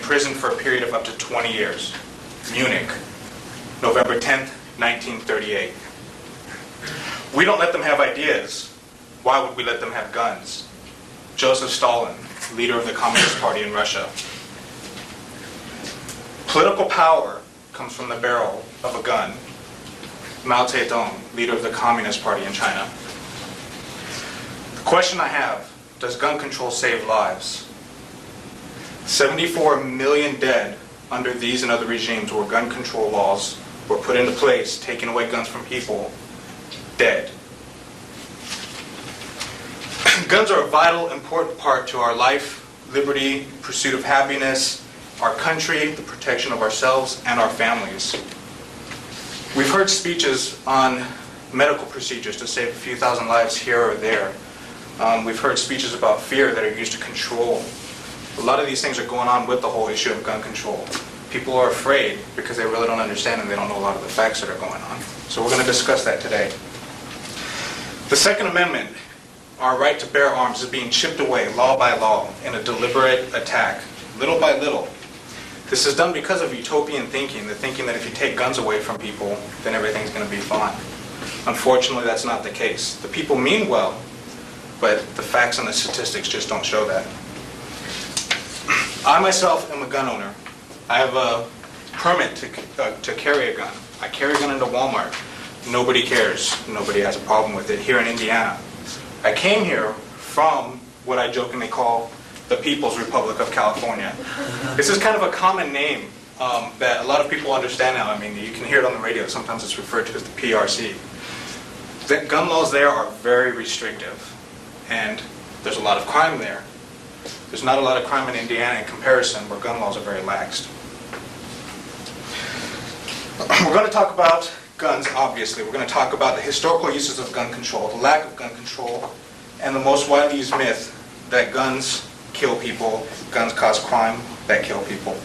imprisoned for a period of up to 20 years. Munich, November 10th, 1938. We don't let them have ideas. Why would we let them have guns? Joseph Stalin, leader of the Communist Party in Russia. Political power comes from the barrel of a gun. Mao Zedong, leader of the Communist Party in China. The question I have, does gun control save lives? 74 million dead under these and other regimes where gun control laws were put into place, taking away guns from people, dead. Guns are a vital, important part to our life, liberty, pursuit of happiness, our country, the protection of ourselves and our families. We've heard speeches on medical procedures to save a few thousand lives here or there. We've heard speeches about fear that are used to control. A lot of these things are going on with the whole issue of gun control. People are afraid because they really don't understand and they don't know a lot of the facts that are going on. So we're going to discuss that today. The Second Amendment, our right to bear arms, is being chipped away law by law in a deliberate attack, little by little. This is done because of utopian thinking, the thinking that if you take guns away from people, then everything's going to be fine. Unfortunately, that's not the case. The people mean well, but the facts and the statistics just don't show that. I myself am a gun owner. I have a permit to carry a gun. I carry a gun into Walmart. Nobody cares. Nobody has a problem with it here in Indiana. I came here from what I jokingly call the People's Republic of California. This is kind of a common name that a lot of people understand now. I mean, you can hear it on the radio. Sometimes it's referred to as the PRC. The gun laws there are very restrictive, and there's a lot of crime there. There's not a lot of crime in Indiana in comparison, where gun laws are very lax. We're going to talk about guns, obviously. We're going to talk about the historical uses of gun control, the lack of gun control, and the most widely used myth that guns kill people, guns cause crime that kill people.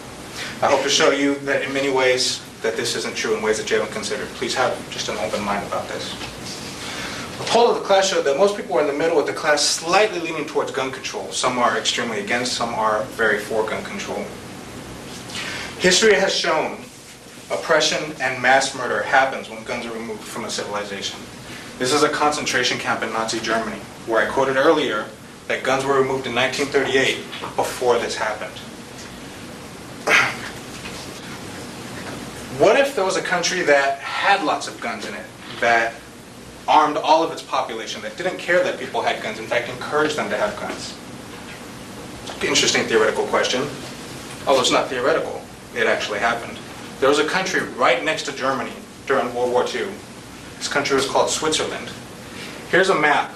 I hope to show you that in many ways that this isn't true in ways that you haven't considered. Please have just an open mind about this. A poll of the class showed that most people are in the middle, with the class slightly leaning towards gun control. Some are extremely against, some are very for gun control. History has shown oppression and mass murder happens when guns are removed from a civilization. This is a concentration camp in Nazi Germany, where I quoted earlier that guns were removed in 1938 before this happened. What if there was a country that had lots of guns in it, that armed all of its population, that didn't care that people had guns, in fact encouraged them to have guns? Interesting theoretical question. Although it's not theoretical, it actually happened. There was a country right next to Germany during World War II. This country was called Switzerland. Here's a map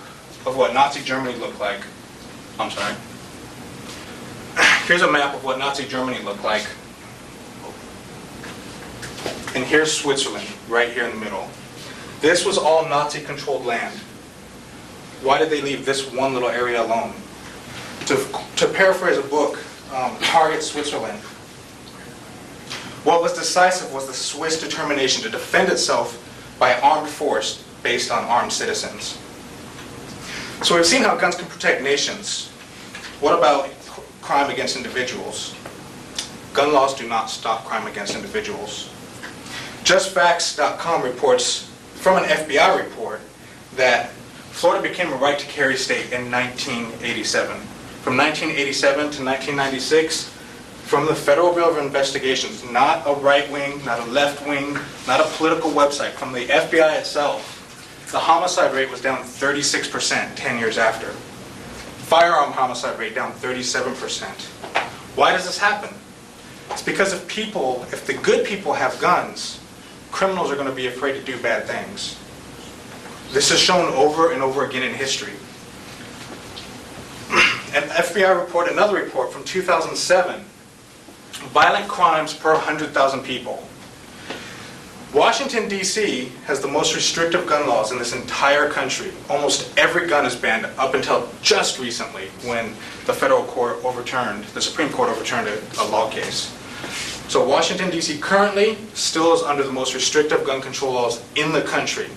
of what Nazi Germany looked like. I'm sorry. Here's a map of what Nazi Germany looked like. And here's Switzerland, right here in the middle. This was all Nazi-controlled land. Why did they leave this one little area alone? To paraphrase a book, Target Switzerland, what was decisive was the Swiss determination to defend itself by armed force based on armed citizens. So we've seen how guns can protect nations. What about crime against individuals? Gun laws do not stop crime against individuals. JustFacts.com reports from an FBI report that Florida became a right to carry state in 1987. From 1987 to 1996, from the Federal Bureau of Investigations, not a right wing, not a left wing, not a political website, from the FBI itself, the homicide rate was down 36% 10 years after. Firearm homicide rate down 37%. Why does this happen? It's because if the good people have guns, criminals are going to be afraid to do bad things. This is shown over and over again in history. An FBI report, another report from 2007, violent crimes per 100,000 people. Washington, D.C. has the most restrictive gun laws in this entire country. Almost every gun is banned up until just recently, when the Supreme Court overturned a law case. So Washington, D.C. currently still is under the most restrictive gun control laws in the country.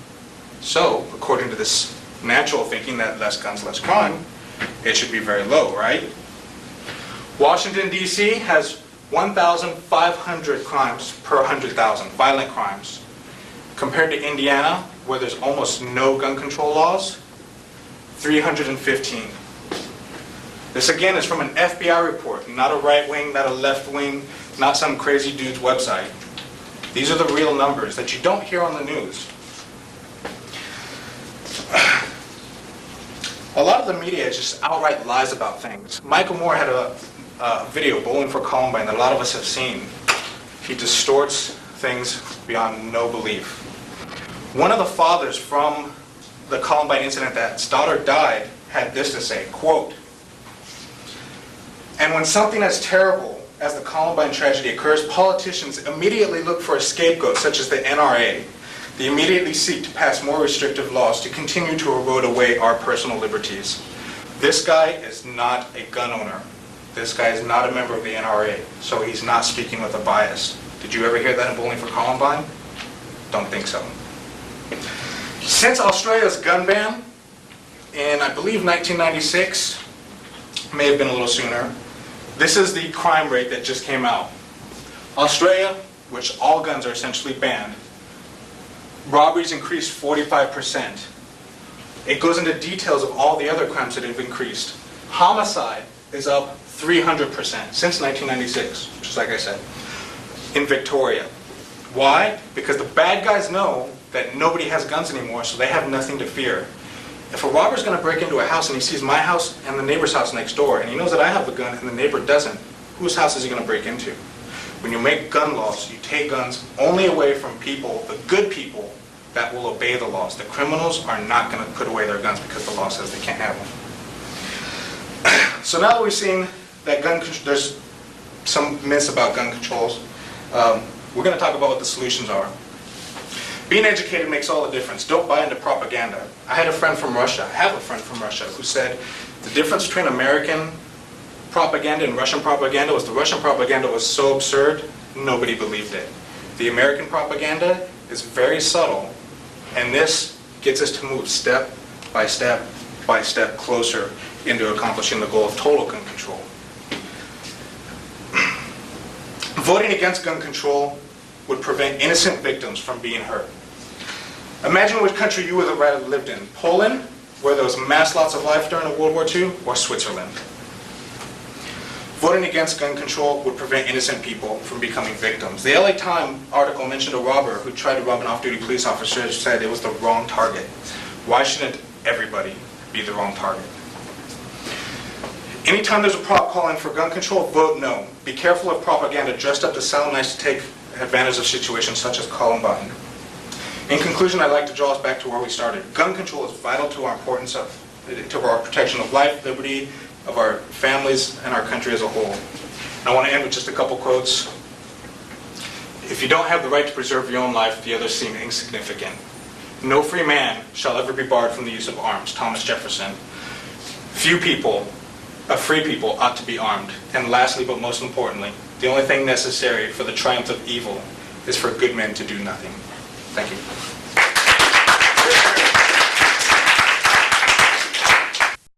So, according to this natural thinking that less guns, less crime, it should be very low, right? Washington, D.C. has 1,500 crimes per 100,000, violent crimes. Compared to Indiana, where there's almost no gun control laws, 315. This again is from an FBI report, not a right wing, not a left wing, not some crazy dude's website. These are the real numbers that you don't hear on the news. A lot of the media just outright lies about things. Michael Moore had a video, Bowling for Columbine, that a lot of us have seen. He distorts things beyond no belief. One of the fathers from the Columbine incident that's daughter died had this to say, quote, "And when something as terrible as the Columbine tragedy occurs, politicians immediately look for a scapegoat such as the NRA. They immediately seek to pass more restrictive laws to continue to erode away our personal liberties." This guy is not a gun owner. This guy is not a member of the NRA, so he's not speaking with a bias. Did you ever hear that in Bowling for Columbine? Don't think so. Since Australia's gun ban in, I believe, 1996, may have been a little sooner, this is the crime rate that just came out. Australia, which all guns are essentially banned, robberies increased 45%. It goes into details of all the other crimes that have increased. Homicide is up 300% since 1996, which is like I said, in Victoria. Why? Because the bad guys know that nobody has guns anymore, so they have nothing to fear. If a robber's going to break into a house and he sees my house and the neighbor's house next door, and he knows that I have a gun and the neighbor doesn't, whose house is he going to break into? When you make gun laws, you take guns only away from people, the good people, that will obey the laws. The criminals are not going to put away their guns because the law says they can't have them. So now that we've seen that there's some myths about gun controls, we're going to talk about what the solutions are. Being educated makes all the difference. Don't buy into propaganda. I had a friend from Russia, I have a friend from Russia, who said the difference between American propaganda and Russian propaganda was the Russian propaganda was so absurd, nobody believed it. The American propaganda is very subtle, and this gets us to move step by step by step closer into accomplishing the goal of total gun control. Voting against gun control would prevent innocent victims from being hurt. Imagine which country you would have rather lived in. Poland, where there was mass loss of life during World War II, or Switzerland. Voting against gun control would prevent innocent people from becoming victims. The LA Times article mentioned a robber who tried to rob an off-duty police officer and said it was the wrong target. Why shouldn't everybody be the wrong target? Anytime there's a prop calling for gun control, vote no. Be careful of propaganda dressed up to sound nice to take advantage of situations such as Columbine. In conclusion, I'd like to draw us back to where we started. Gun control is vital to our to our protection of life, liberty, of our families, and our country as a whole. And I want to end with just a couple quotes. If you don't have the right to preserve your own life, the others seem insignificant. No free man shall ever be barred from the use of arms, Thomas Jefferson. Free people ought to be armed. And lastly, but most importantly, the only thing necessary for the triumph of evil is for good men to do nothing. Thank you.